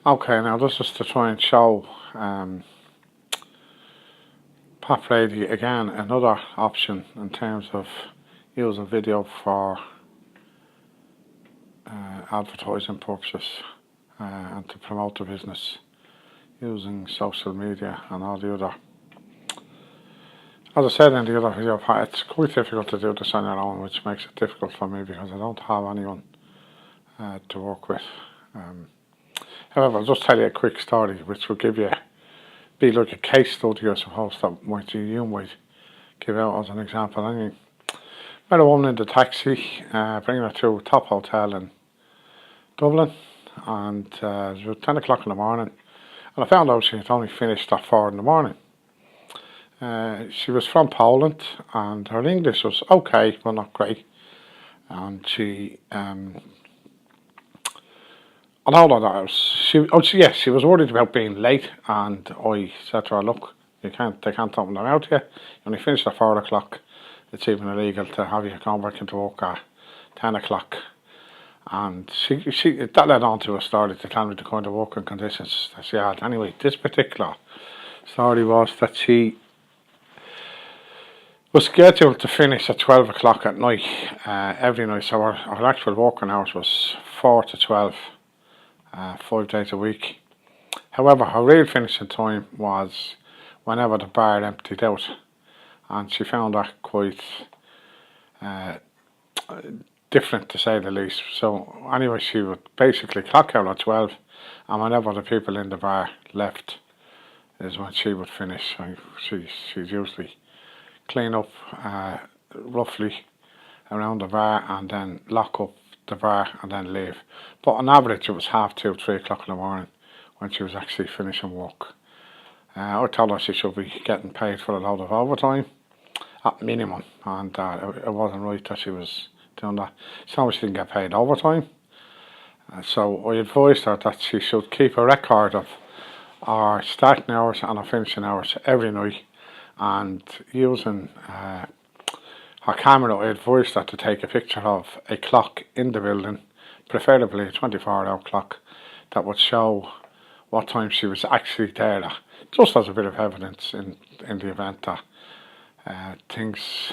Okay, now this is to try and show Pop Radio again another option in terms of using video for advertising purposes and to promote the business using social media and all the other. As I said in the other video, it's quite difficult to do this on your own, which makes it difficult for me because I don't have anyone to work with. However, I'll just tell you a quick story which will be like a case study, I suppose, that you might give out as an example. Anyway, met a woman in the taxi, bringing her to a top hotel in Dublin, and it was about 10 o'clock in the morning, and I found out she had only finished at 4 in the morning. She was from Poland, and her English was okay, but not great, and she on all of that, she was worried about being late, and I said to her, look, they can't open them out here. You only finished at 4 o'clock. It's even illegal to have you come back into work at 10 o'clock. And that led on to a story to tell me the kind of working conditions that she had. Anyway, this particular story was that she was scheduled to finish at 12 o'clock at night every night. So her actual working hours was 4 to 12. 5 days a week. However, her real finishing time was whenever the bar emptied out, and she found that quite different, to say the least. So anyway, she would basically clock out at 12, and whenever the people in the bar left is when she would finish. She'd usually clean up roughly around the bar and then lock up the bar and then leave. But on average it was 2:30, 3 o'clock in the morning when she was actually finishing work. I told her she should be getting paid for a load of overtime at minimum, and it wasn't right that she was doing that. She told me she didn't get paid overtime, so I advised her that she should keep a record of our starting hours and our finishing hours every night, and using her camera, I advised her to take a picture of a clock in the building, preferably a 24-hour clock, that would show what time she was actually there at, just as a bit of evidence in the event that things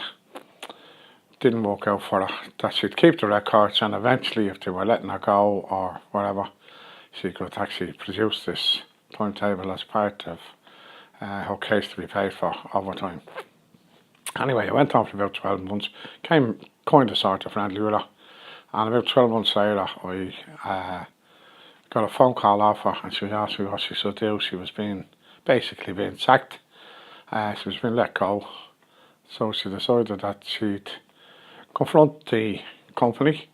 didn't work out for her, that she'd keep the records, and eventually if they were letting her go or whatever, she could actually produce this timetable as part of her case to be paid for overtime. Anyway, I went on for about 12 months, came kind of sort of friendly with her, and about 12 months later I got a phone call off her, and she was asking me what she should do. She was basically being sacked, she was being let go, so she decided that she'd confront the company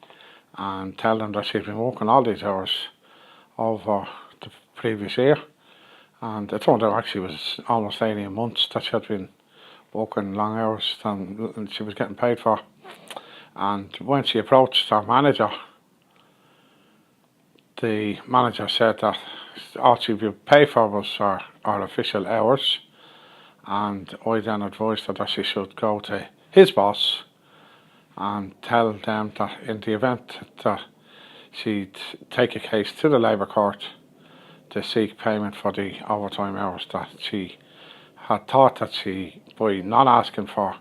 and tell them that she'd been working all these hours over the previous year, and it turned out actually it was almost 18 months that she had been working long hours than she was getting paid for. And when she approached her manager, the manager said that all she would pay for was her official hours, and I then advised her that she should go to his boss and tell them that in the event that she'd take a case to the Labour Court to seek payment for the overtime hours, that she had thought that she, by not asking for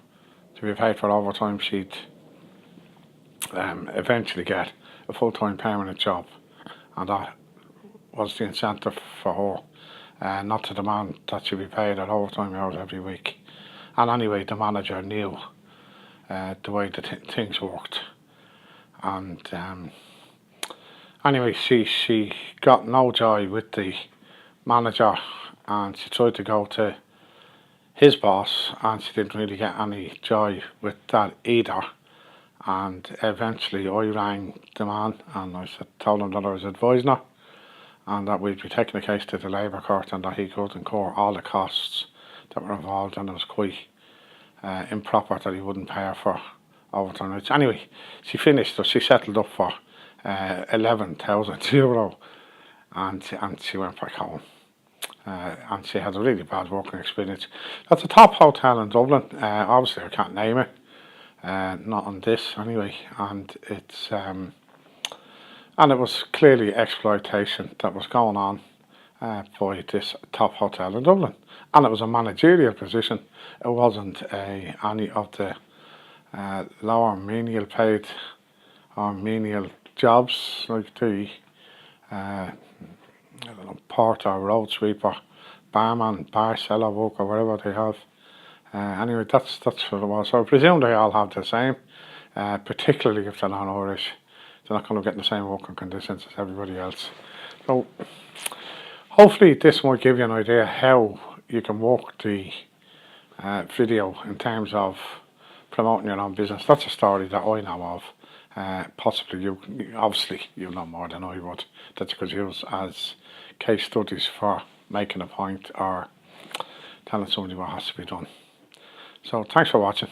to be paid for overtime, she'd eventually get a full-time permanent job, and that was the incentive for her, not to demand that she be paid at overtime hours every week. And anyway, the manager knew the way that things worked, and anyway, she got no joy with the manager, and she tried to go to his boss, and she didn't really get any joy with that either. And eventually I rang the man, and I told him that I was advising her, and that we'd be taking the case to the Labour Court, and that he could incur all the costs that were involved, and it was quite improper that he wouldn't pay her for overtime nights. Anyway, she finished, so she settled up for €11,000, and she went back home. And she had a really bad working experience. That's a top hotel in Dublin. Obviously I can't name it, not on this anyway, and it's And it was clearly exploitation that was going on by this top hotel in Dublin. And it was a managerial position. It wasn't any of the lower menial paid or menial jobs like the I don't know, porter, road sweeper, barman, bar cellar work, or whatever they have. Anyway, that's what it was. So I presume they all have the same, particularly if they're not Irish. They're not going to get the same working conditions as everybody else. So hopefully this might give you an idea how you can work the video in terms of promoting your own business. That's a story that I know of. Possibly obviously you know more than I would, that you could use as case studies for making a point or telling somebody what has to be done. So thanks for watching.